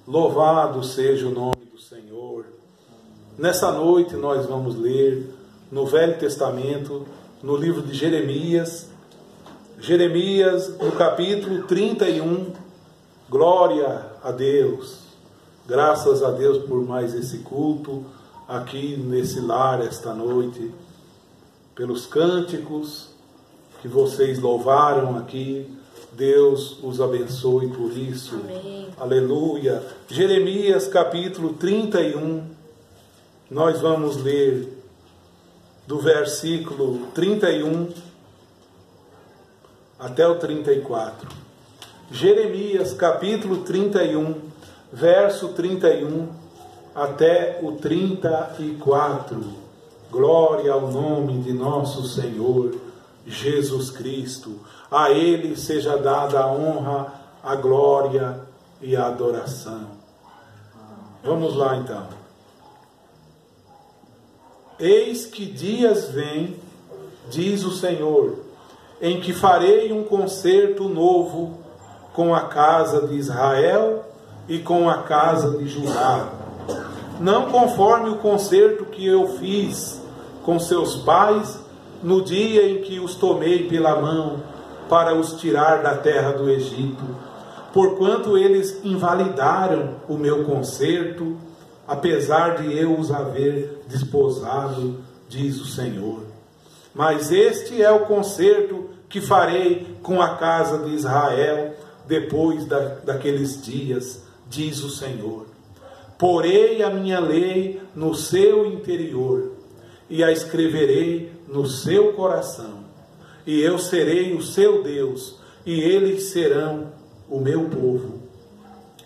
Louvado seja o nome do Senhor. Nessa noite nós vamos ler no Velho Testamento, no livro de Jeremias, no capítulo 31. Glória a Deus. Graças a Deus por mais esse culto aqui nesse lar esta noite, pelos cânticos que vocês louvaram aqui. Deus os abençoe por isso. Amém. Aleluia. Jeremias capítulo 31. Nós vamos ler do versículo 31 até o 34. Jeremias capítulo 31, verso 31 até o 34. Glória ao nome de nosso Senhor Jesus Cristo. A Ele seja dada a honra, a glória e a adoração. Vamos lá então. Eis que dias vêm, diz o Senhor, em que farei um concerto novo com a casa de Israel e com a casa de Judá. Não conforme o concerto que eu fiz com seus pais no dia em que os tomei pela mão para os tirar da terra do Egito, porquanto eles invalidaram o meu concerto, apesar de eu os haver desposado, diz o Senhor. Mas este é o concerto que farei com a casa de Israel depois daqueles dias, diz o Senhor. Porei a minha lei no seu interior e a escreverei no seu coração. E eu serei o seu Deus, e eles serão o meu povo.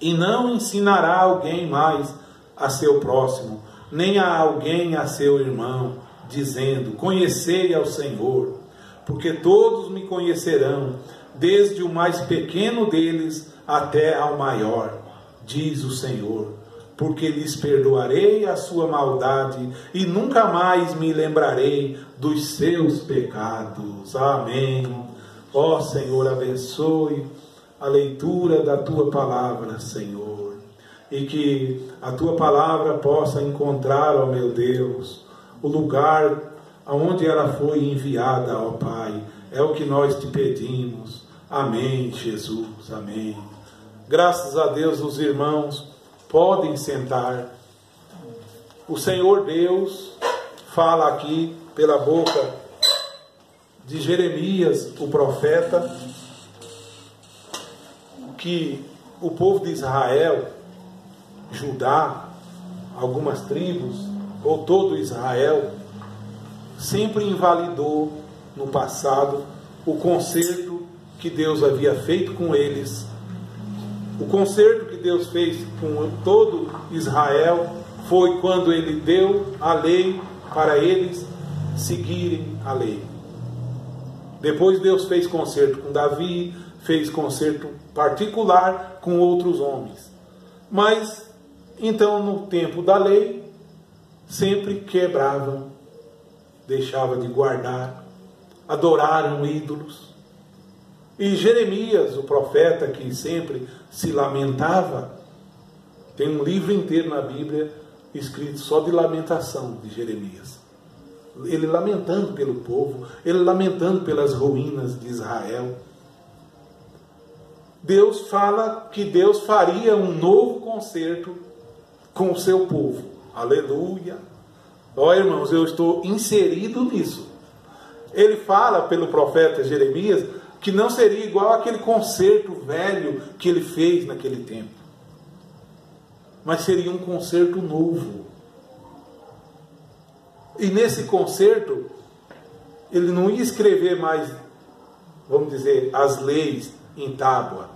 E não ensinará alguém mais a seu próximo, nem a alguém a seu irmão, dizendo: conhecei ao Senhor, porque todos me conhecerão, desde o mais pequeno deles até ao maior, diz o Senhor. Porque lhes perdoarei a sua maldade e nunca mais me lembrarei dos seus pecados. Amém. Ó Senhor, abençoe a leitura da Tua palavra, Senhor. E que a Tua palavra possa encontrar, ó meu Deus, o lugar aonde ela foi enviada, ó Pai. É o que nós te pedimos. Amém, Jesus. Amém. Graças a Deus, os irmãos podem sentar. O Senhor Deus fala aqui pela boca de Jeremias, o profeta, que o povo de Israel, Judá, algumas tribos, ou todo Israel, sempre invalidou no passado o concerto que Deus havia feito com eles. O concerto que Deus fez com todo Israel foi quando Ele deu a lei para eles seguirem a lei. Depois Deus fez concerto com Davi, fez concerto particular com outros homens. Mas, então, no tempo da lei, sempre quebravam, deixavam de guardar, adoraram ídolos. E Jeremias, o profeta que sempre se lamentava, tem um livro inteiro na Bíblia escrito só de lamentação de Jeremias. Ele lamentando pelo povo, ele lamentando pelas ruínas de Israel. Deus fala que Deus faria um novo concerto com o seu povo. Aleluia! Ó irmãos, eu estou inserido nisso. Ele fala pelo profeta Jeremias que não seria igual aquele concerto velho que ele fez naquele tempo, mas seria um concerto novo. E nesse concerto, ele não ia escrever mais, vamos dizer, as leis em tábua,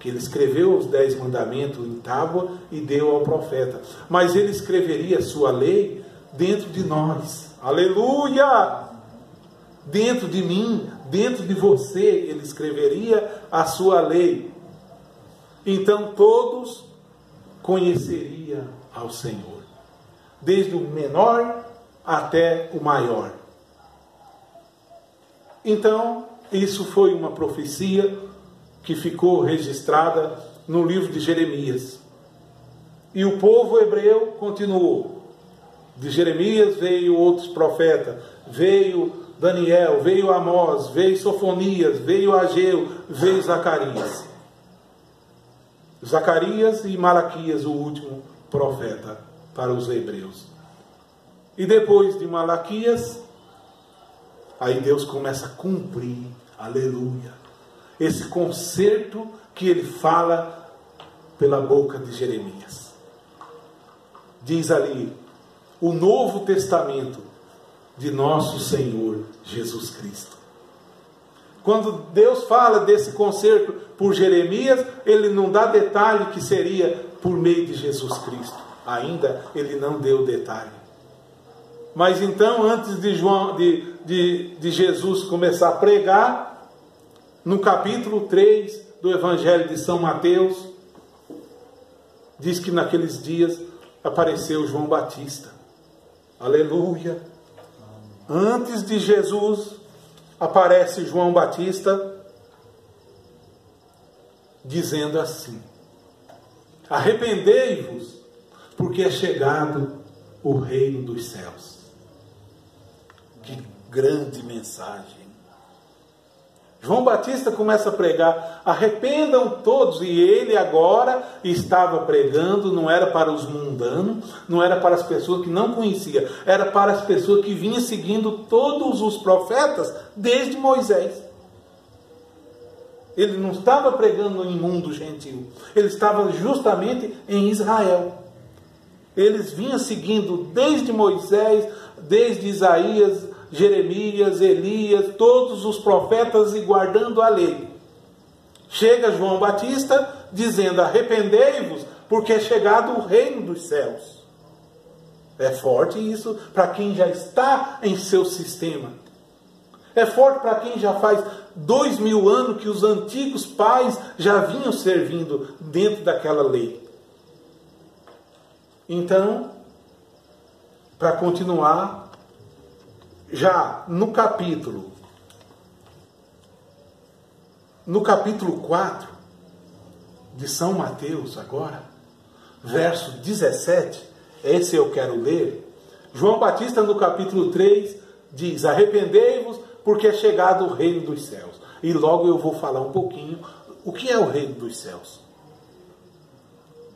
que ele escreveu os 10 mandamentos em tábua e deu ao profeta, mas ele escreveria a sua lei dentro de nós. Aleluia! Dentro de mim, dentro de você, ele escreveria a sua lei. Então todos conheceriam ao Senhor, desde o menor até o maior. Então, isso foi uma profecia que ficou registrada no livro de Jeremias. E o povo hebreu continuou. De Jeremias veio outros profetas, veio Daniel, veio Amós, veio Sofonias, veio Ageu, veio Zacarias. Zacarias e Malaquias, o último profeta para os hebreus. E depois de Malaquias, aí Deus começa a cumprir, aleluia, esse concerto que ele fala pela boca de Jeremias. Diz ali, o Novo Testamento de nosso Senhor Jesus Cristo. Quando Deus fala desse concerto por Jeremias, ele não dá detalhe que seria por meio de Jesus Cristo. Ainda ele não deu detalhe. Mas então, antes de Jesus começar a pregar, no capítulo 3 do Evangelho de São Mateus, diz que naqueles dias apareceu João Batista. Aleluia! Antes de Jesus, aparece João Batista, dizendo assim: arrependei-vos, porque é chegado o reino dos céus. Que grande mensagem! João Batista começa a pregar, arrependam todos, e ele agora estava pregando, não era para os mundanos, não era para as pessoas que não conheciam, era para as pessoas que vinham seguindo todos os profetas desde Moisés. Ele não estava pregando em mundo gentil, ele estava justamente em Israel. Eles vinham seguindo desde Moisés, desde Isaías, Jeremias, Elias, todos os profetas e guardando a lei. Chega João Batista dizendo: arrependei-vos, porque é chegado o reino dos céus. É forte isso para quem já está em seu sistema. É forte para quem já faz 2000 anos que os antigos pais já vinham servindo dentro daquela lei. Então, para continuar, já no capítulo 4 de São Mateus, agora, verso 17, esse eu quero ler. João Batista, no capítulo 3, diz: arrependei-vos, porque é chegado o reino dos céus. E logo eu vou falar um pouquinho o que é o reino dos céus.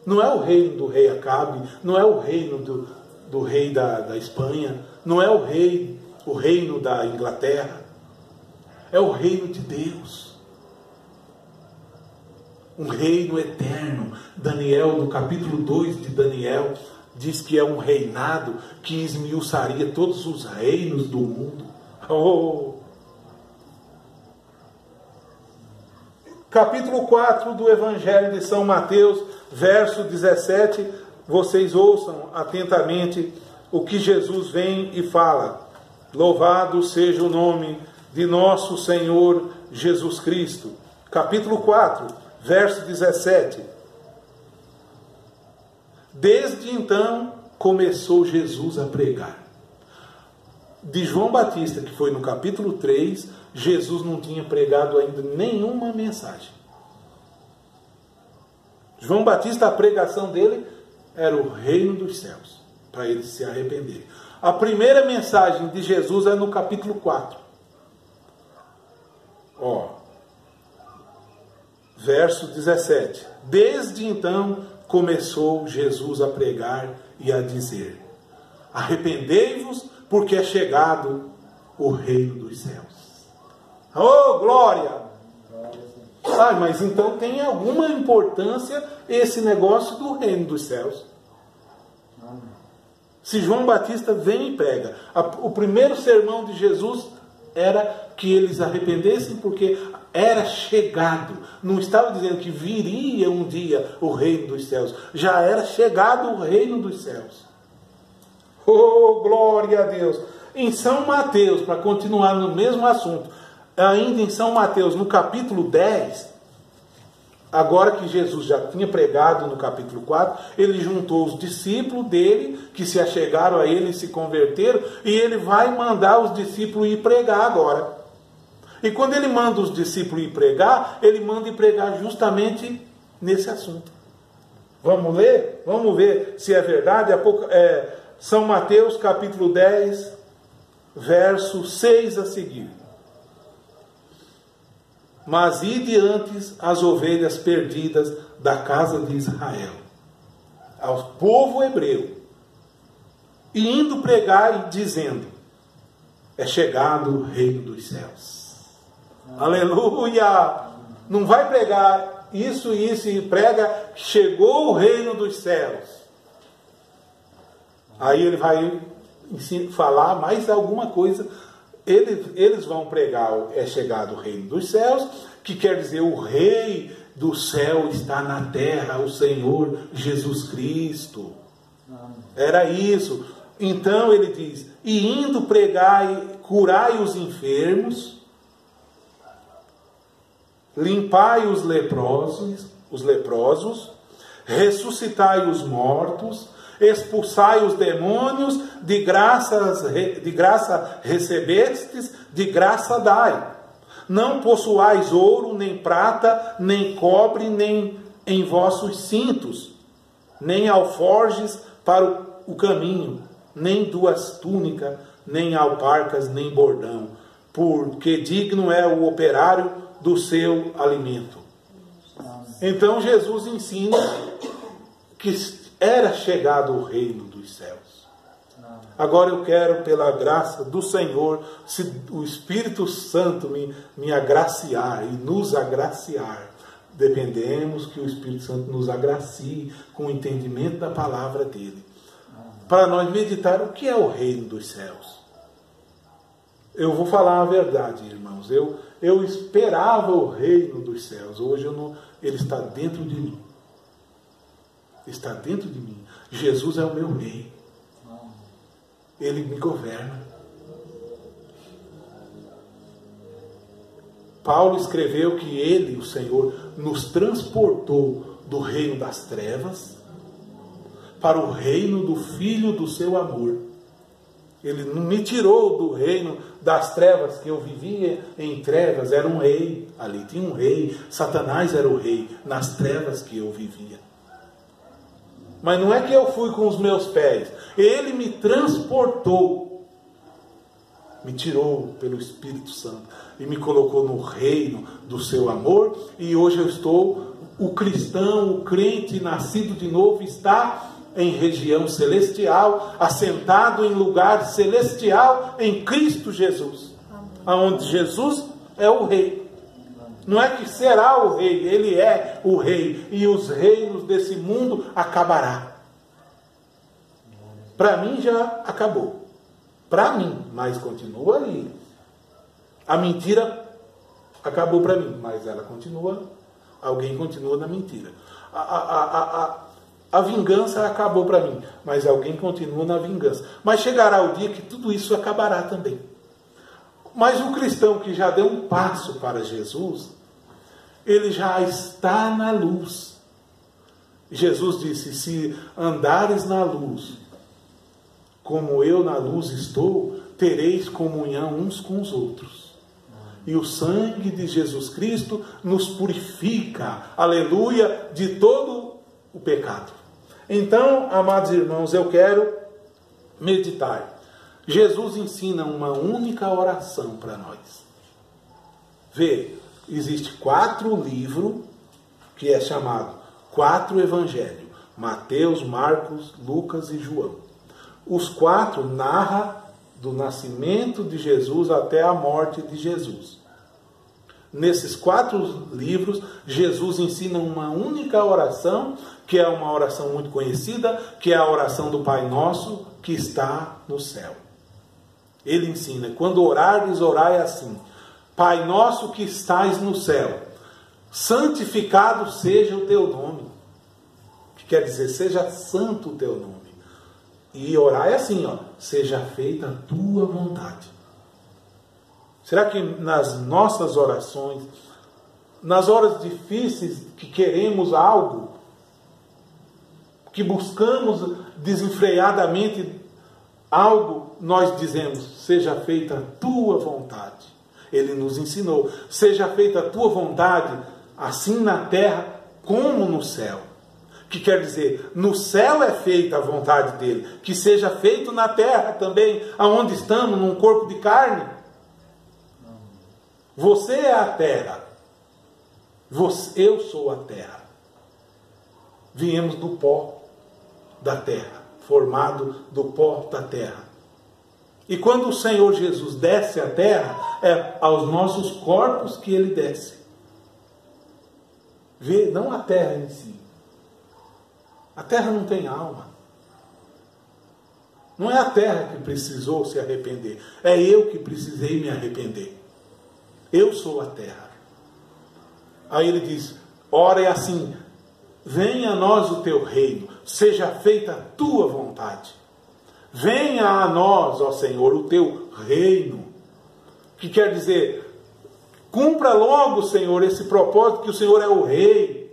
Não é o reino do rei Acabe, não é o reino do rei da Espanha, não é o reino da Inglaterra. É o reino de Deus. Um reino eterno. Daniel, no capítulo 2 de Daniel, diz que é um reinado que esmiuçaria todos os reinos do mundo. Oh! Capítulo 4 do Evangelho de São Mateus, verso 17, vocês ouçam atentamente o que Jesus vem e fala. Louvado seja o nome de nosso Senhor Jesus Cristo. Capítulo 4, verso 17. Desde então começou Jesus a pregar. De João Batista, que foi no capítulo 3, Jesus não tinha pregado ainda nenhuma mensagem. João Batista, a pregação dele era o reino dos céus, para eles se arrependerem. A primeira mensagem de Jesus é no capítulo 4. Verso 17. Desde então começou Jesus a pregar e a dizer: arrependei-vos, porque é chegado o reino dos céus. Oh, glória! Mas então tem alguma importância esse negócio do reino dos céus? Se João Batista vem e prega, o primeiro sermão de Jesus era que eles arrependessem, porque era chegado. Não estava dizendo que viria um dia o reino dos céus. Já era chegado o reino dos céus. Oh, glória a Deus! Em São Mateus, para continuar no mesmo assunto, ainda em São Mateus, no capítulo 10, agora que Jesus já tinha pregado no capítulo 4, ele juntou os discípulos dele, que se achegaram a ele e se converteram, e ele vai mandar os discípulos ir pregar agora. E quando ele manda os discípulos ir pregar, ele manda ir pregar justamente nesse assunto. Vamos ler? Vamos ver se é verdade. São Mateus capítulo 10, verso 6 a seguir. Mas ide antes as ovelhas perdidas da casa de Israel, ao povo hebreu, e indo pregar e dizendo: é chegado o reino dos céus. Aleluia! Não vai pregar isso e prega: chegou o reino dos céus. Aí ele vai falar mais alguma coisa. Eles vão pregar: é chegado o reino dos céus, que quer dizer o rei do céu está na terra, o Senhor Jesus Cristo. Era isso. Então ele diz: e indo pregar, curai os enfermos, limpai os leprosos, ressuscitai os mortos, expulsai os demônios, de graça recebestes, de graça dai. Não possuais ouro, nem prata, nem cobre, nem em vossos cintos, nem alforjes para o caminho, nem duas túnicas, nem alparcas, nem bordão, porque digno é o operário do seu alimento. Então Jesus ensina que era chegado o reino dos céus. Agora eu quero, pela graça do Senhor, se o Espírito Santo me agraciar e nos agraciar, dependemos que o Espírito Santo nos agracie com o entendimento da palavra dele, para nós meditar o que é o reino dos céus. Eu vou falar a verdade, irmãos. Eu esperava o reino dos céus. Hoje ele está dentro de mim. Está dentro de mim. Jesus é o meu rei. Ele me governa. Paulo escreveu que ele, o Senhor, nos transportou do reino das trevas para o reino do Filho do seu amor. Ele não me tirou do reino das trevas, que eu vivia em trevas. Era um rei, ali tinha um rei. Satanás era o rei nas trevas que eu vivia. Mas não é que eu fui com os meus pés. Ele me transportou, me tirou pelo Espírito Santo e me colocou no reino do seu amor. E hoje eu estou, o cristão, o crente nascido de novo, está em região celestial, assentado em lugar celestial em Cristo Jesus, aonde Jesus é o rei. Não é que será o rei, ele é o rei, e os reinos desse mundo acabará. Para mim já acabou, para mim, mas continua ali. A mentira acabou para mim, mas ela continua, alguém continua na mentira. A vingança acabou para mim, mas alguém continua na vingança. Mas chegará o dia que tudo isso acabará também. Mas o cristão que já deu um passo para Jesus, ele já está na luz. Jesus disse: se andares na luz, como eu na luz estou, tereis comunhão uns com os outros. E o sangue de Jesus Cristo nos purifica, aleluia, de todo o pecado. Então, amados irmãos, eu quero meditar. Jesus ensina uma única oração para nós. Vê, existe 4 livros que é chamado 4 evangelhos: Mateus, Marcos, Lucas e João. Os 4 narram do nascimento de Jesus até a morte de Jesus. Nesses 4 livros, Jesus ensina uma única oração, que é uma oração muito conhecida, que é a oração do Pai Nosso, que está no céu. Ele ensina: quando orares, orai assim: Pai Nosso que estais no céu, santificado seja o teu nome. Que quer dizer, seja santo o teu nome. E orar é assim, ó: seja feita a tua vontade. Será que nas nossas orações, nas horas difíceis que queremos algo, que buscamos desenfreadamente algo, nós dizemos: seja feita a tua vontade? Ele nos ensinou: seja feita a tua vontade, assim na terra como no céu. que quer dizer, no céu é feita a vontade dele, que seja feito na terra também, aonde estamos, num corpo de carne. Você é a terra, eu sou a terra. Viemos do pó da terra, formado do pó da terra. E quando o Senhor Jesus desce à terra, é aos nossos corpos que ele desce. Vê, não a terra em si. A terra não tem alma. Não é a terra que precisou se arrepender. É eu que precisei me arrepender. Eu sou a terra. Aí ele diz, ora é assim, venha a nós o teu reino, seja feita a tua vontade. Venha a nós, ó Senhor, o teu reino. Que quer dizer, cumpra logo, Senhor, esse propósito que o Senhor é o rei.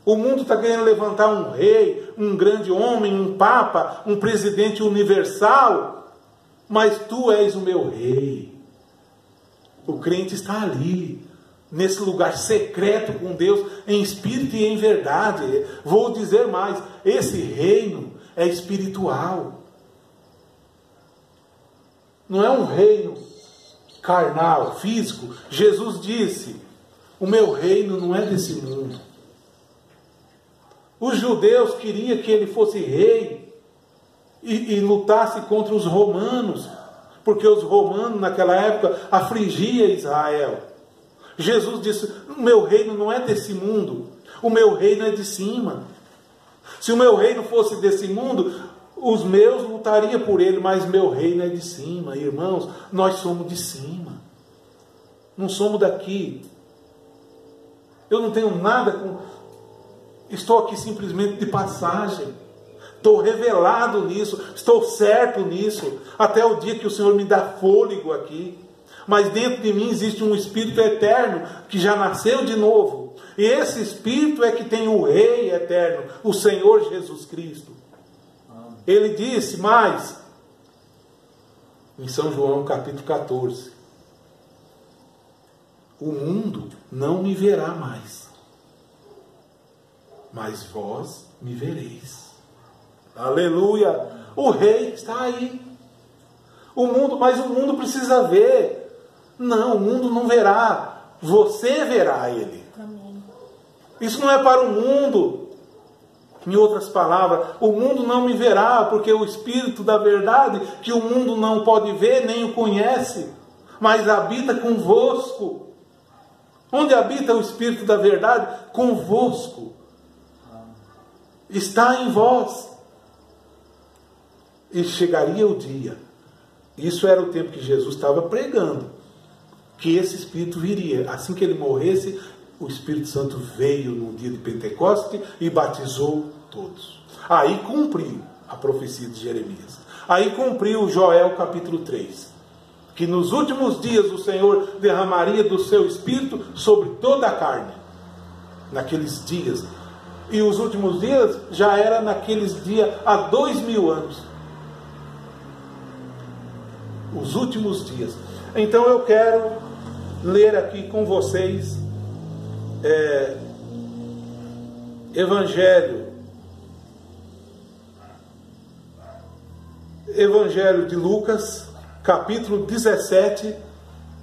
O mundo está querendo levantar um rei, um grande homem, um papa, um presidente universal. Mas tu és o meu rei. O crente está ali, nesse lugar secreto com Deus, em espírito e em verdade. Vou dizer mais, esse reino é espiritual. Não é um reino carnal, físico. Jesus disse, o meu reino não é desse mundo. Os judeus queriam que ele fosse rei e lutasse contra os romanos, porque os romanos naquela época afligiam Israel. Jesus disse, o meu reino não é desse mundo, o meu reino é de cima. Se o meu reino fosse desse mundo, os meus lutariam por ele, mas meu reino é de cima. Irmãos, nós somos de cima, não somos daqui. Eu não tenho nada com... Estou aqui simplesmente de passagem. Estou revelado nisso, estou certo nisso, até o dia que o Senhor me dá fôlego aqui. Mas dentro de mim existe um Espírito eterno, que já nasceu de novo. E esse Espírito é que tem o Rei eterno, o Senhor Jesus Cristo. Ele disse mais, em São João capítulo 14, o mundo não me verá mais, mas vós me vereis. Aleluia! O rei está aí. Mas o mundo precisa ver. Não, o mundo não verá. Você verá ele. Amém. Isso não é para o mundo. Em outras palavras, o mundo não me verá, porque o Espírito da verdade, que o mundo não pode ver, nem o conhece, mas habita convosco. Onde habita o Espírito da verdade? Convosco. Está em vós. E chegaria o dia, isso era o tempo que Jesus estava pregando, que esse Espírito viria. Assim que ele morresse, o Espírito Santo veio no dia de Pentecostes e batizou todos. Aí cumpriu a profecia de Jeremias. Aí cumpriu Joel capítulo 3. Que nos últimos dias o Senhor derramaria do seu Espírito sobre toda a carne. Naqueles dias. E os últimos dias já era naqueles dias há 2000 anos. Os últimos dias. Então eu quero ler aqui com vocês Evangelho de Lucas, capítulo 17,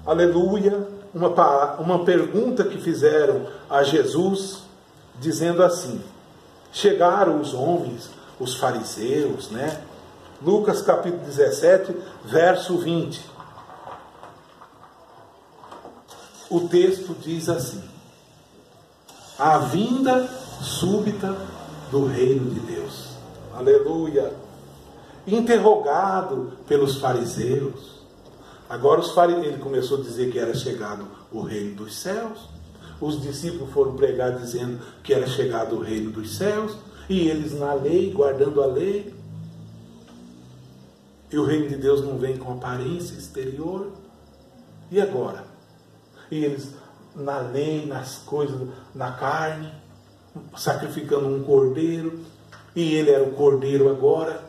aleluia, uma pergunta que fizeram a Jesus, dizendo assim, chegaram os homens, os fariseus, né? Lucas capítulo 17, verso 20. O texto diz assim, a vinda súbita do reino de Deus. Aleluia. Interrogado pelos fariseus. Agora ele começou a dizer que era chegado o reino dos céus. Os discípulos foram pregar dizendo que era chegado o reino dos céus. E eles na lei, guardando a lei. E o reino de Deus não vem com aparência exterior. E agora? E eles na lei, nas coisas, na carne, sacrificando um cordeiro. E ele era o cordeiro agora.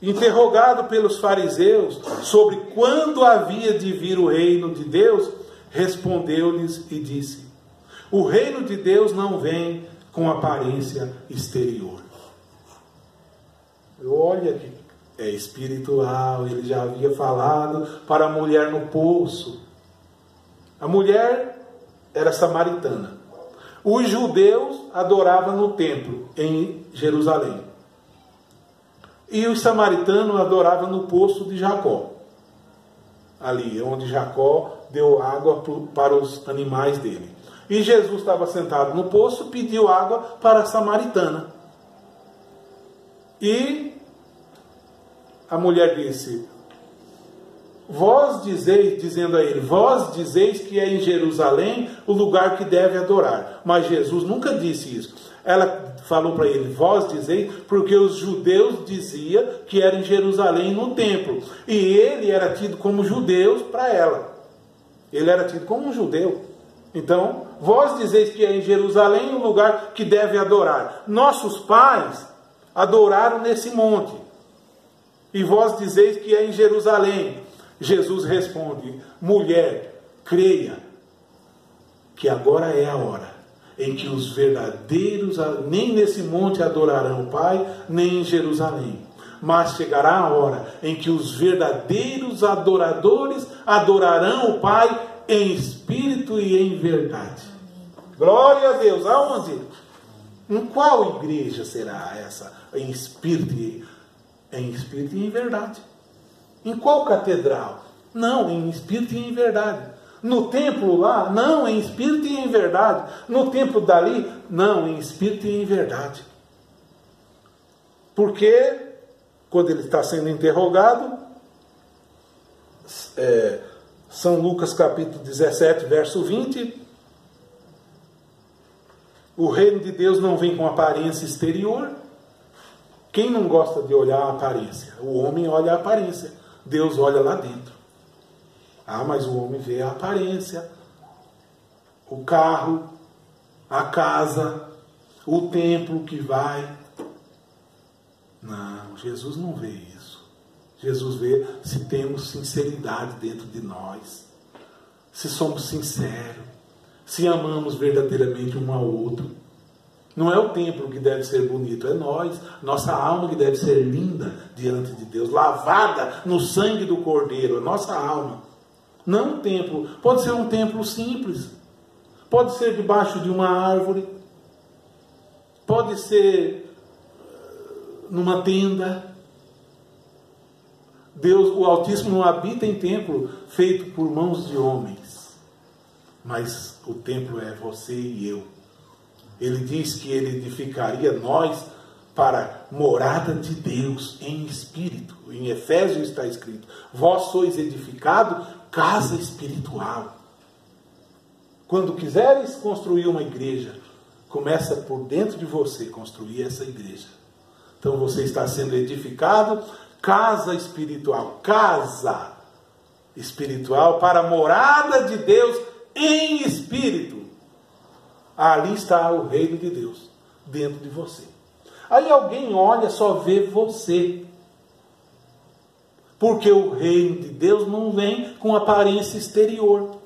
Interrogado pelos fariseus sobre quando havia de vir o reino de Deus, respondeu-lhes e disse, o reino de Deus não vem com aparência exterior. Olha que é espiritual, ele já havia falado para a mulher no poço. A mulher era samaritana. Os judeus adoravam no templo, em Jerusalém. E os samaritanos adoravam no poço de Jacó. Ali, onde Jacó deu água para os animais dele. E Jesus estava sentado no poço, pediu água para a samaritana. E a mulher disse, vós dizeis, dizendo a ele, vós dizeis que é em Jerusalém o lugar que deve adorar. Mas Jesus nunca disse isso. Ela falou para ele, vós dizeis, porque os judeus diziam que era em Jerusalém no templo. E ele era tido como judeu para ela. Ele era tido como um judeu. Então, vós dizeis que é em Jerusalém o lugar que deve adorar. Nossos pais adoraram nesse monte. E vós dizeis que é em Jerusalém. Jesus responde, mulher, creia que agora é a hora em que os verdadeiros, nem nesse monte adorarão o Pai, nem em Jerusalém. Mas chegará a hora em que os verdadeiros adoradores adorarão o Pai em espírito e em verdade. Glória a Deus. Aonde? Em qual igreja será essa? Em espírito e em verdade. Em qual catedral? Não, em espírito e em verdade. No templo lá? Não, em espírito e em verdade. No templo dali? Não, em espírito e em verdade. Porque, quando ele está sendo interrogado, São Lucas capítulo 17, verso 20, o reino de Deus não vem com aparência exterior. Quem não gosta de olhar a aparência? O homem olha a aparência, Deus olha lá dentro. Ah, mas o homem vê a aparência, o carro, a casa, o templo que vai. Não, Jesus não vê isso. Jesus vê se temos sinceridade dentro de nós, se somos sinceros, se amamos verdadeiramente um ao outro. Não é o templo que deve ser bonito, é nós, nossa alma que deve ser linda diante de Deus, lavada no sangue do Cordeiro, a nossa alma. Não o templo, pode ser um templo simples, pode ser debaixo de uma árvore, pode ser numa tenda. Deus, o Altíssimo, não habita em templo feito por mãos de homens, mas o templo é você e eu. Ele diz que ele edificaria nós para morada de Deus em espírito. Em Efésios está escrito, vós sois edificado casa espiritual. Quando quiseres construir uma igreja, começa por dentro de você construir essa igreja. Então você está sendo edificado casa espiritual para a morada de Deus em espírito. Ali está o reino de Deus dentro de você. Aí alguém olha, só vê você. Porque o reino de Deus não vem com aparência exterior.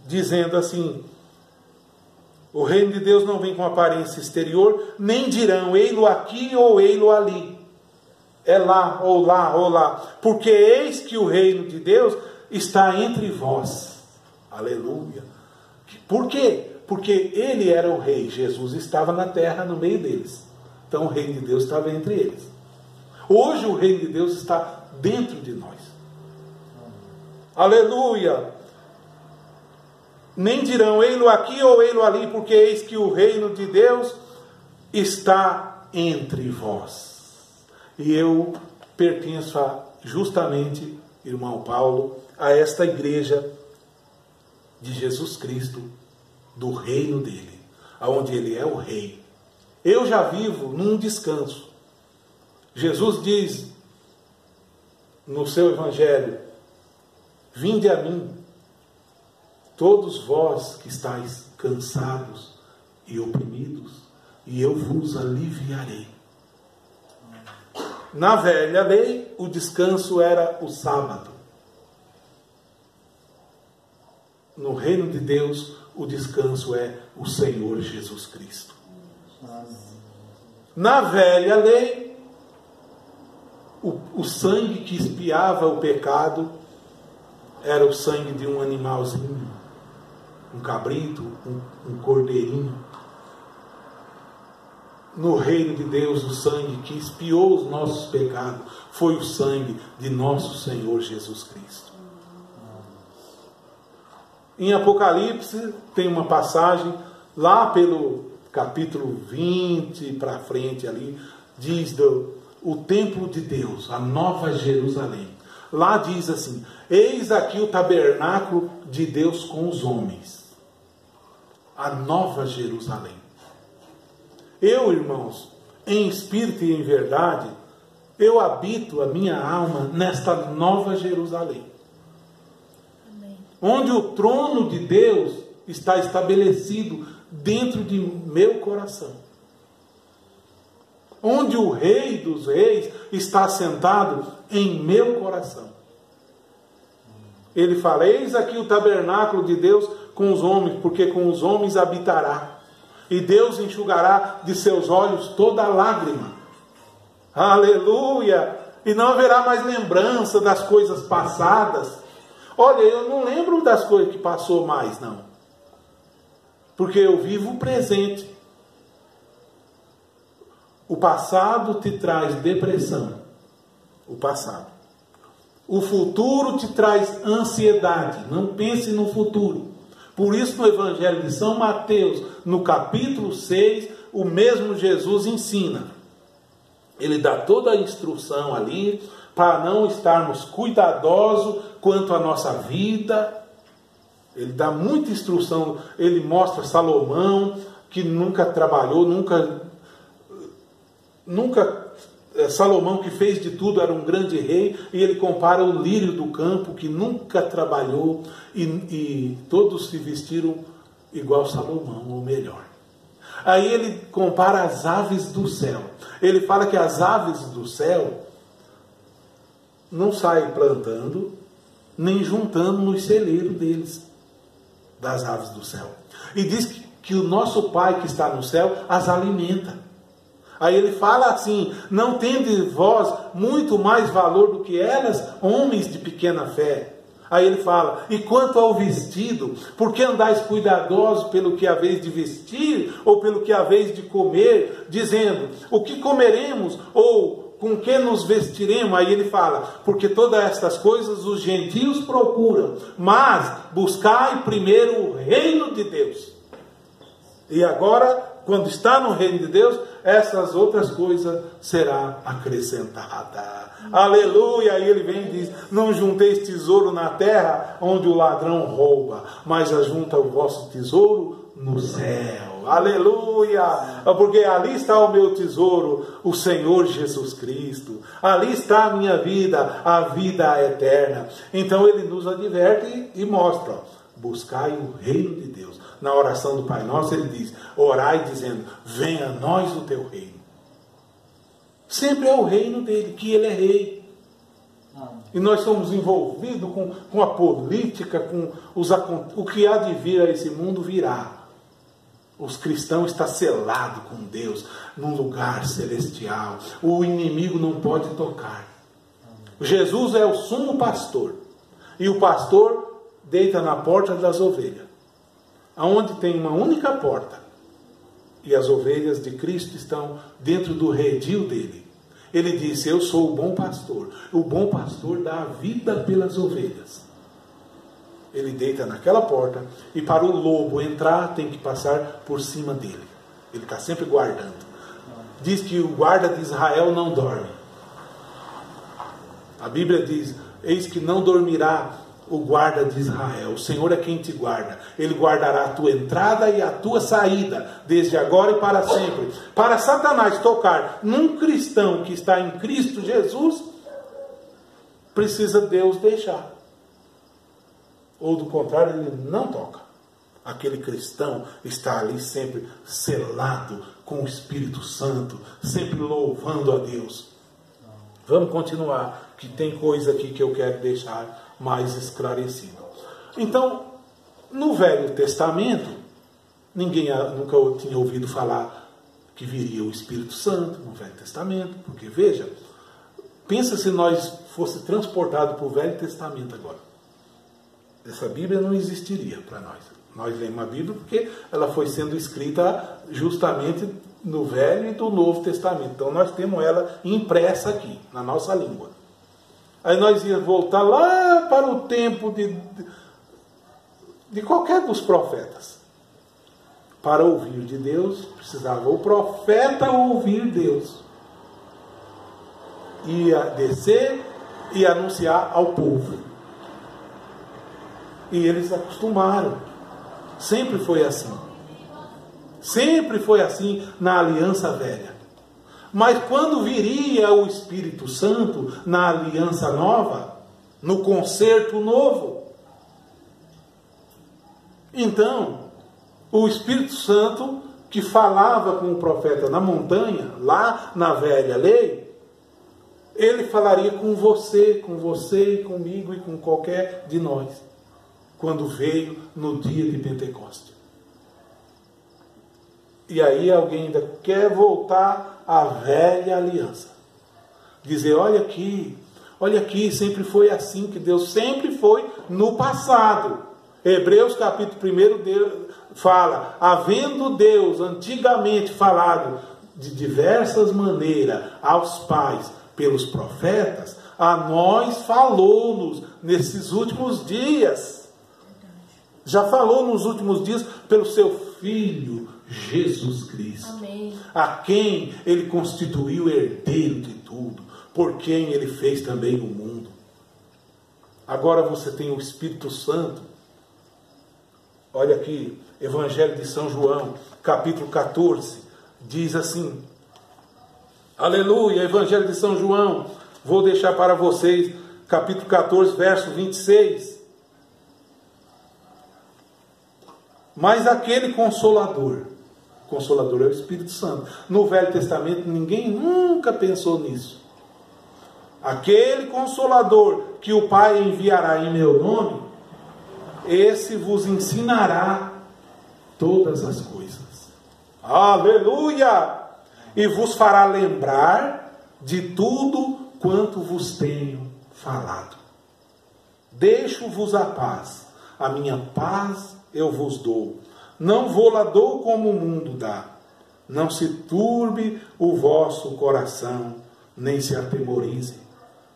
Dizendo assim, o reino de Deus não vem com aparência exterior, nem dirão, ei-lo aqui ou ei-lo ali. É lá, ou lá, ou lá. Porque eis que o reino de Deus está entre vós. Aleluia. Por quê? Porque ele era o rei. Jesus estava na terra, no meio deles. Então o reino de Deus estava entre eles. Hoje o reino de Deus está dentro de nós. Aleluia. Nem dirão, ei-lo aqui ou ei-lo ali, porque eis que o reino de Deus está entre vós. E eu pertenço justamente, irmão Paulo, a esta igreja de Jesus Cristo, do reino dele, onde ele é o rei. Eu já vivo num descanso. Jesus diz no seu evangelho, vinde a mim, todos vós que estáis cansados e oprimidos, e eu vos aliviarei. Na velha lei, o descanso era o sábado. No reino de Deus, o descanso é o Senhor Jesus Cristo. Na velha lei, o sangue que expiava o pecado era o sangue de um animalzinho, um cabrito, um cordeirinho. No reino de Deus, o sangue que expiou os nossos pecados foi o sangue de nosso Senhor Jesus Cristo. Em Apocalipse tem uma passagem, lá pelo capítulo 20 para frente ali, diz o templo de Deus, a nova Jerusalém. Lá diz assim: eis aqui o tabernáculo de Deus com os homens, a nova Jerusalém. Eu, irmãos, em espírito e em verdade, eu habito a minha alma nesta nova Jerusalém. Amém. Onde o trono de Deus está estabelecido dentro de meu coração. Onde o Rei dos Reis está sentado em meu coração. Ele fala: eis aqui o tabernáculo de Deus com os homens, porque com os homens habitará. E Deus enxugará de seus olhos toda lágrima. Aleluia! E não haverá mais lembrança das coisas passadas. Olha, eu não lembro das coisas que passou mais, não. Porque eu vivo o presente. O passado te traz depressão. O passado. O futuro te traz ansiedade. Não pense no futuro. Por isso, no Evangelho de São Mateus, no capítulo 6, o mesmo Jesus ensina. Ele dá toda a instrução ali, para não estarmos cuidadosos quanto à nossa vida. Ele dá muita instrução. Ele mostra Salomão, que nunca trabalhou, Salomão, que fez de tudo, era um grande rei, e ele compara o lírio do campo, que nunca trabalhou, e todos se vestiram igual Salomão, ou melhor. Aí ele compara as aves do céu. Ele fala que as aves do céu não saem plantando, nem juntando nos celeiros deles, das aves do céu. E diz que o nosso Pai que está no céu as alimenta. Aí ele fala assim: não tende vós muito mais valor do que elas, homens de pequena fé? Aí ele fala: e quanto ao vestido, por que andais cuidadosos pelo que haveis de vestir, ou pelo que haveis de comer, dizendo: o que comeremos, ou com que nos vestiremos? Aí ele fala: porque todas estas coisas os gentios procuram, mas buscai primeiro o reino de Deus. E agora, quando está no reino de Deus, essas outras coisas será acrescentada. Aleluia! Aí ele vem e diz: não junteis tesouro na terra, onde o ladrão rouba, mas ajunta o vosso tesouro no céu. Aleluia! Porque ali está o meu tesouro, o Senhor Jesus Cristo. Ali está a minha vida, a vida eterna. Então ele nos adverte e mostra: buscai o reino de Deus. Na oração do Pai Nosso ele diz: orai dizendo: venha a nós o teu reino. Sempre é o reino dele, que ele é rei. E nós somos envolvidos com a política, com o que há de vir a esse mundo virá. Os cristãos estão selados com Deus num lugar celestial. O inimigo não pode tocar. Jesus é o sumo pastor. E o pastor deita na porta das ovelhas, aonde tem uma única porta. E as ovelhas de Cristo estão dentro do redil dele. Ele disse: eu sou o bom pastor. O bom pastor dá a vida pelas ovelhas. Ele deita naquela porta, e para o lobo entrar tem que passar por cima dele. Ele está sempre guardando. Diz que o guarda de Israel não dorme. A Bíblia diz: eis que não dormirá o guarda de Israel. O Senhor é quem te guarda. Ele guardará a tua entrada e a tua saída, desde agora e para sempre. Para Satanás tocar num cristão que está em Cristo Jesus, precisa Deus deixar. Ou do contrário, ele não toca. Aquele cristão está ali sempre selado com o Espírito Santo, sempre louvando a Deus. Vamos continuar, que tem coisa aqui que eu quero deixar mais esclarecido. Então, no Velho Testamento, ninguém nunca tinha ouvido falar que viria o Espírito Santo no Velho Testamento, porque veja, pensa se nós fosse transportado para o Velho Testamento agora. Essa Bíblia não existiria para nós. Nós lemos a Bíblia porque ela foi sendo escrita justamente no Velho e do Novo Testamento. Então nós temos ela impressa aqui, na nossa língua. Aí nós íamos voltar lá para o tempo de qualquer dos profetas. Para ouvir de Deus, precisava o profeta ouvir Deus. Ia descer e anunciar ao povo. E eles acostumaram. Sempre foi assim. Sempre foi assim na Aliança Velha. Mas quando viria o Espírito Santo na Aliança Nova, no concerto novo, então o Espírito Santo que falava com o profeta na montanha, lá na velha lei, ele falaria com você e comigo e com qualquer de nós, quando veio no dia de Pentecostes. E aí alguém ainda quer voltar à velha aliança. Dizer, olha aqui, sempre foi assim que Deus sempre foi no passado. Hebreus capítulo 1 fala, havendo Deus antigamente falado de diversas maneiras aos pais pelos profetas, a nós falou-nos nesses últimos dias. Já falou nos últimos dias pelo seu Filho, Jesus Cristo. Amém. A quem ele constituiu herdeiro de tudo, por quem ele fez também o mundo. Agora você tem o Espírito Santo. Olha aqui, Evangelho de São João, capítulo 14, diz assim, aleluia, Evangelho de São João, vou deixar para vocês, capítulo 14, verso 26. Mas aquele Consolador é o Espírito Santo. No Velho Testamento ninguém nunca pensou nisso. Aquele Consolador que o Pai enviará em meu nome, esse vos ensinará todas as coisas. Aleluia! E vos fará lembrar de tudo quanto vos tenho falado. Deixo-vos a paz. A minha paz eu vos dou. Não vou-la dou como o mundo dá. Não se turbe o vosso coração, nem se atemorize.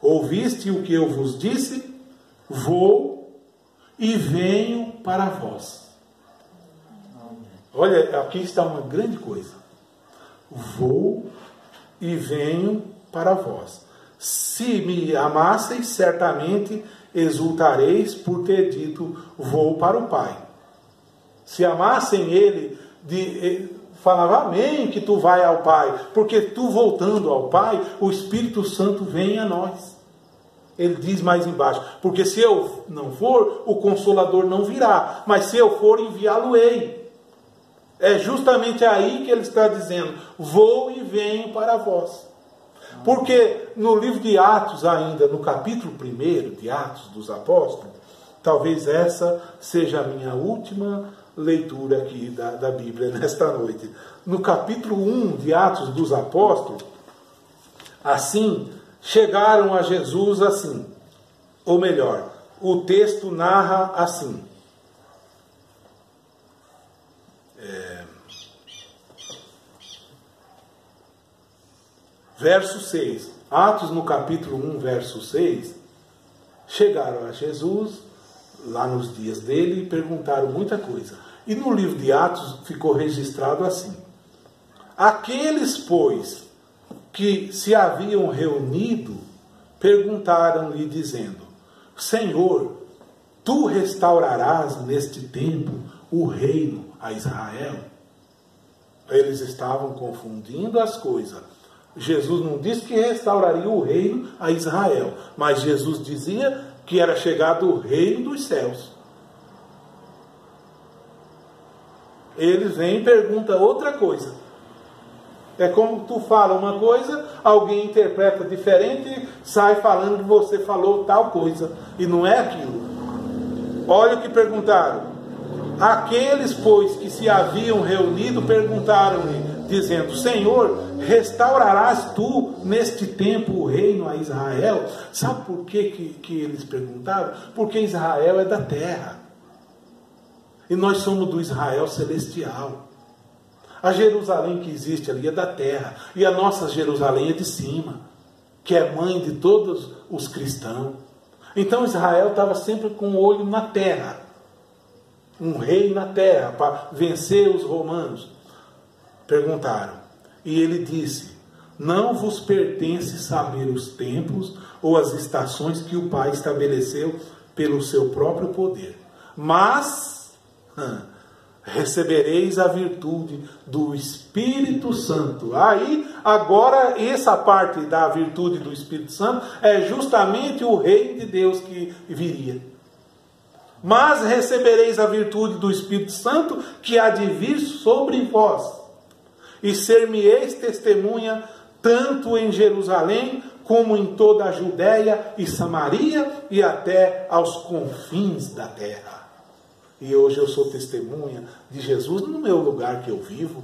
Ouviste o que eu vos disse? Vou e venho para vós. Olha, aqui está uma grande coisa. Vou e venho para vós. Se me amasseis, certamente exultareis por ter dito, vou para o Pai. Se amassem ele, falava, amém, que tu vai ao Pai. Porque tu voltando ao Pai, o Espírito Santo vem a nós. Ele diz mais embaixo, porque se eu não for, o Consolador não virá. Mas se eu for, enviá-lo-ei. É justamente aí que ele está dizendo, vou e venho para vós. Porque no livro de Atos ainda, no capítulo 1 de Atos dos Apóstolos, talvez essa seja a minha última leitura aqui da Bíblia nesta noite. No capítulo 1 de Atos dos Apóstolos, assim, chegaram a Jesus assim, ou melhor, o texto narra assim. Verso 6. Atos no capítulo 1, verso 6. Chegaram a Jesus, lá nos dias dele, e perguntaram muita coisa. E no livro de Atos ficou registrado assim. Aqueles, pois, que se haviam reunido, perguntaram-lhe, dizendo, Senhor, tu restaurarás neste tempo o reino a Israel? Eles estavam confundindo as coisas. Jesus não disse que restauraria o reino a Israel, mas Jesus dizia que era chegado o reino dos céus. Eles vêm e perguntam outra coisa. É como tu fala uma coisa, alguém interpreta diferente, sai falando que você falou tal coisa, e não é aquilo. Olha o que perguntaram. Aqueles, pois, que se haviam reunido, perguntaram-lhe, dizendo: Senhor, restaurarás tu neste tempo o reino a Israel? Sabe por que eles perguntavam? Porque Israel é da terra. E nós somos do Israel celestial. A Jerusalém que existe ali é da terra. E a nossa Jerusalém é de cima, que é mãe de todos os cristãos. Então Israel estava sempre com o olho na terra. Um rei na terra para vencer os romanos. Perguntaram. E ele disse: não vos pertence saber os tempos ou as estações que o Pai estabeleceu pelo seu próprio poder. Mas recebereis a virtude do Espírito Santo. Aí, agora, essa parte da virtude do Espírito Santo é justamente o reino de Deus que viria. Mas recebereis a virtude do Espírito Santo que há de vir sobre vós. E ser-me-eis testemunha tanto em Jerusalém como em toda a Judéia e Samaria e até aos confins da terra. E hoje eu sou testemunha de Jesus no meu lugar que eu vivo.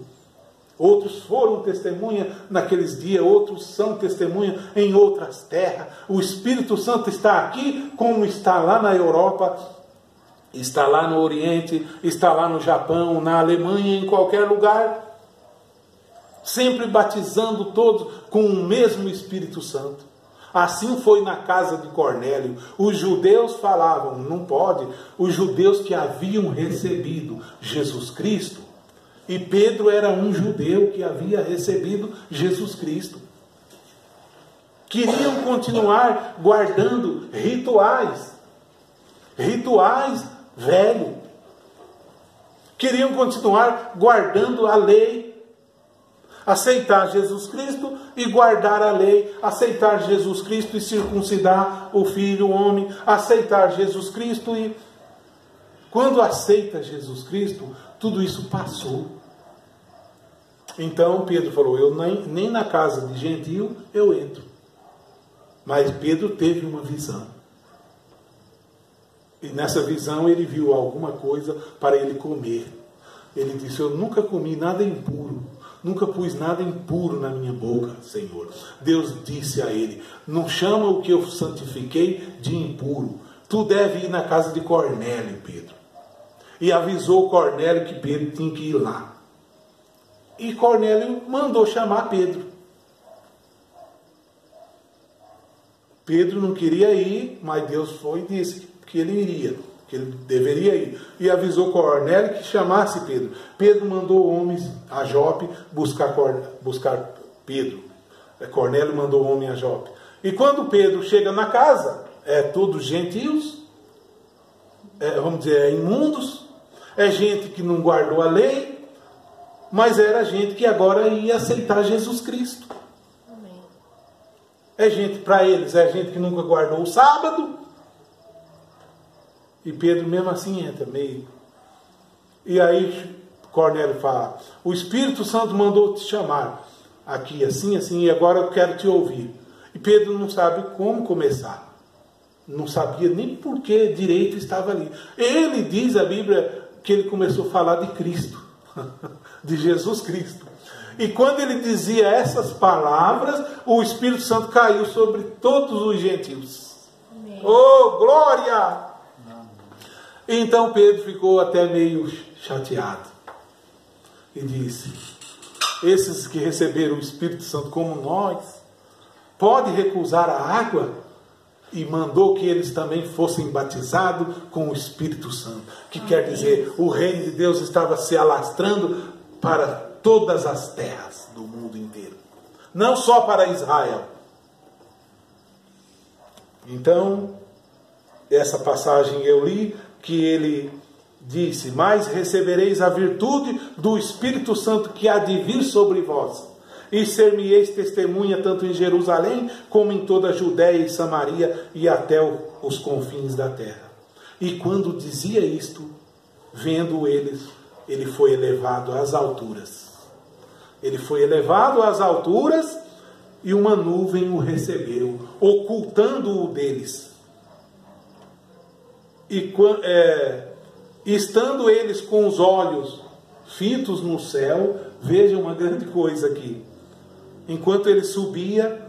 Outros foram testemunha naqueles dias, outros são testemunha em outras terras. O Espírito Santo está aqui, como está lá na Europa, está lá no Oriente, está lá no Japão, na Alemanha, em qualquer lugar. Sempre batizando todos com o mesmo Espírito Santo. Assim foi na casa de Cornélio. Os judeus falavam, não pode, os judeus que haviam recebido Jesus Cristo. E Pedro era um judeu que havia recebido Jesus Cristo. Queriam continuar guardando rituais velhos. Queriam continuar guardando a lei. Aceitar Jesus Cristo e guardar a lei, aceitar Jesus Cristo e circuncidar o filho, o homem, aceitar Jesus Cristo e... Quando aceita Jesus Cristo, tudo isso passou. Então Pedro falou, eu nem na casa de gentio eu entro. Mas Pedro teve uma visão. E nessa visão ele viu alguma coisa para ele comer. Ele disse, eu nunca comi nada impuro. Nunca pus nada impuro na minha boca, Senhor. Deus disse a ele, não chama o que eu santifiquei de impuro. Tu deve ir na casa de Cornélio, Pedro. E avisou Cornélio que Pedro tinha que ir lá. E Cornélio mandou chamar Pedro. Pedro não queria ir, mas Deus foi e disse que ele iria. Que ele deveria ir. E avisou Cornélio que chamasse Pedro. Pedro mandou homens a Jope buscar Pedro. Cornélio mandou homem a Jope. E quando Pedro chega na casa, é todos gentios, vamos dizer, imundos, é gente que não guardou a lei, mas era gente que agora ia aceitar Jesus Cristo. Amém. É gente, para eles, é gente que nunca guardou o sábado. E Pedro mesmo assim entra meio. E aí Cornélio fala, o Espírito Santo mandou te chamar aqui assim, assim, e agora eu quero te ouvir. E Pedro não sabe como começar. Não sabia nem por que direito estava ali. Ele diz a Bíblia que ele começou a falar de Cristo, de Jesus Cristo. E quando ele dizia essas palavras, o Espírito Santo caiu sobre todos os gentios. Amém. Oh, glória! Então Pedro ficou até meio chateado. E disse, esses que receberam o Espírito Santo como nós, pode recusar a água? E mandou que eles também fossem batizados com o Espírito Santo. Que quer dizer, o reino de Deus estava se alastrando para todas as terras do mundo inteiro. Não só para Israel. Então, essa passagem eu li, que ele disse, mas recebereis a virtude do Espírito Santo que há de vir sobre vós, e ser-me-eis testemunha tanto em Jerusalém, como em toda a Judéia e Samaria, e até os confins da terra. E quando dizia isto, vendo eles, ele foi elevado às alturas. Ele foi elevado às alturas, e uma nuvem o recebeu, ocultando-o deles. E estando eles com os olhos fitos no céu, veja uma grande coisa aqui. Enquanto ele subia,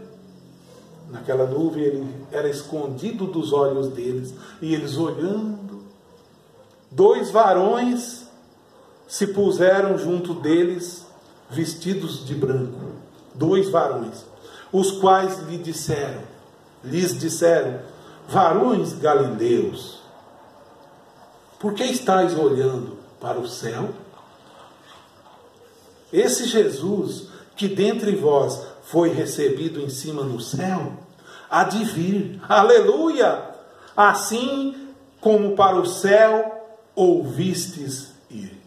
naquela nuvem, ele era escondido dos olhos deles, e eles olhando, 2 varões se puseram junto deles, vestidos de branco. 2 varões, os quais lhes disseram, varões galileus, por que estáis olhando para o céu? Esse Jesus, que dentre vós foi recebido em cima no céu, há de vir, aleluia, assim como para o céu ouvistes ir.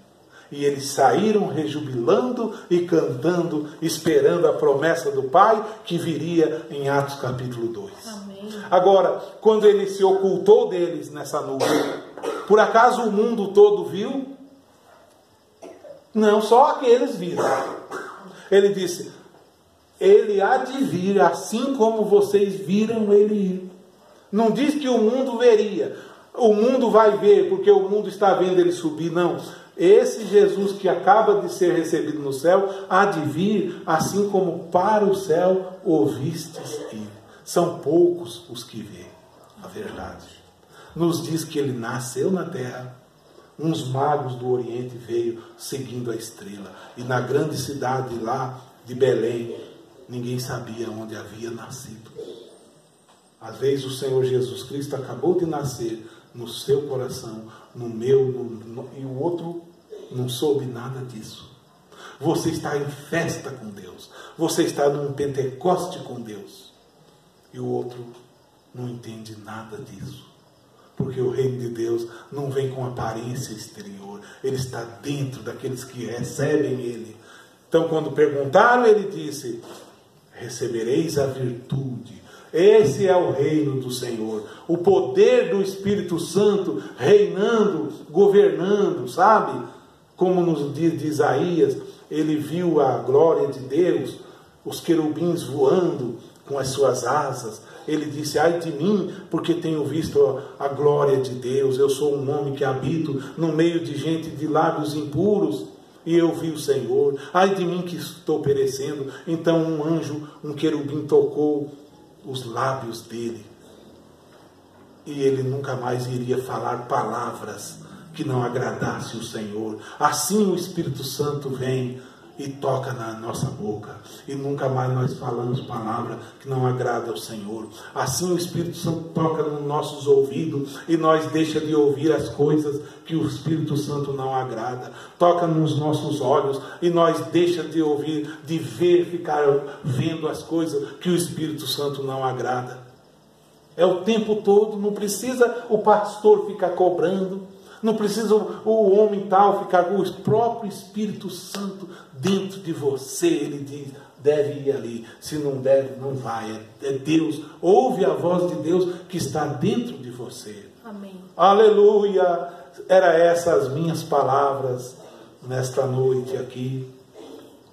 E eles saíram rejubilando e cantando, esperando a promessa do Pai, que viria em Atos capítulo 2. Amém. Agora, quando ele se ocultou deles nessa nuvem, por acaso o mundo todo viu? Não, só aqueles viram. Ele disse, ele há de vir, assim como vocês viram ele ir. Não diz que o mundo veria. O mundo vai ver, porque o mundo está vendo ele subir. Não. Esse Jesus que acaba de ser recebido no céu, há de vir, assim como para o céu ouvistes ir. São poucos os que vê a verdade. Nos diz que ele nasceu na terra. Uns magos do Oriente veio seguindo a estrela. E na grande cidade lá de Belém, ninguém sabia onde havia nascido. Às vezes o Senhor Jesus Cristo acabou de nascer no seu coração, no meu, e o outro não soube nada disso. Você está em festa com Deus. Você está num Pentecoste com Deus. E o outro não entende nada disso. Porque o reino de Deus não vem com aparência exterior. Ele está dentro daqueles que recebem ele. Então, quando perguntaram, ele disse, recebereis a virtude. Esse é o reino do Senhor. O poder do Espírito Santo reinando, governando, sabe? Como nos diz de Isaías, ele viu a glória de Deus, os querubins voando com as suas asas. Ele disse, ai de mim, porque tenho visto a glória de Deus. Eu sou um homem que habito no meio de gente de lábios impuros, e eu vi o Senhor. Ai de mim que estou perecendo. Então um anjo, um querubim tocou os lábios dele, e ele nunca mais iria falar palavras que não agradasse o Senhor. Assim o Espírito Santo vem e toca na nossa boca, e nunca mais nós falamos palavra que não agrada ao Senhor. Assim o Espírito Santo toca nos nossos ouvidos, e nós deixa de ouvir as coisas que o Espírito Santo não agrada. Toca nos nossos olhos, e nós deixa de ouvir, de ver, ficar vendo as coisas que o Espírito Santo não agrada. É o tempo todo, não precisa o pastor ficar cobrando, não precisa o homem tal ficar com o próprio Espírito Santo dentro de você. Ele diz, deve ir ali. Se não deve, não vai. É Deus. Ouve a voz de Deus que está dentro de você. Amém. Aleluia. Era essas as minhas palavras nesta noite aqui,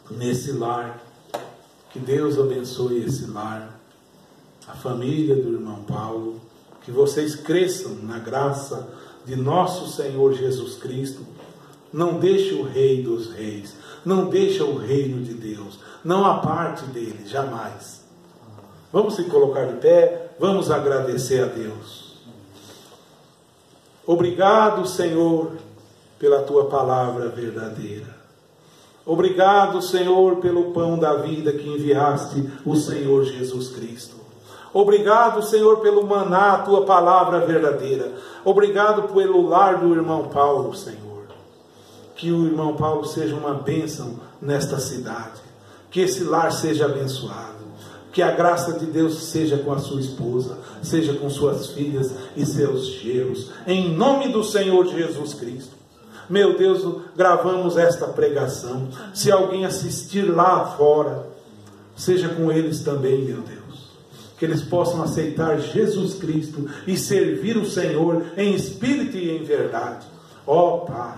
nesse lar. Que Deus abençoe esse lar, a família do irmão Paulo. Que vocês cresçam na graça de nosso Senhor Jesus Cristo. Não deixe o Rei dos Reis, não deixe o reino de Deus, não aparte dele, jamais. Vamos se colocar de pé, vamos agradecer a Deus. Obrigado, Senhor, pela tua palavra verdadeira. Obrigado, Senhor, pelo pão da vida que enviaste, o Senhor Jesus Cristo. Obrigado, Senhor, pelo maná, a tua palavra verdadeira. Obrigado pelo lar do irmão Paulo, Senhor. Que o irmão Paulo seja uma bênção nesta cidade. Que esse lar seja abençoado. Que a graça de Deus seja com a sua esposa, seja com suas filhas e seus genros. Em nome do Senhor Jesus Cristo. Meu Deus, gravamos esta pregação. Se alguém assistir lá fora, seja com eles também, meu Deus. Que eles possam aceitar Jesus Cristo e servir o Senhor em espírito e em verdade. Ó Pai,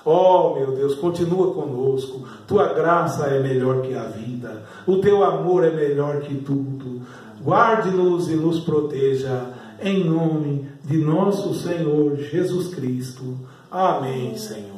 ó meu Deus, continua conosco. Tua graça é melhor que a vida. O teu amor é melhor que tudo. Guarde-nos e nos proteja. Em nome de nosso Senhor Jesus Cristo. Amém, Senhor.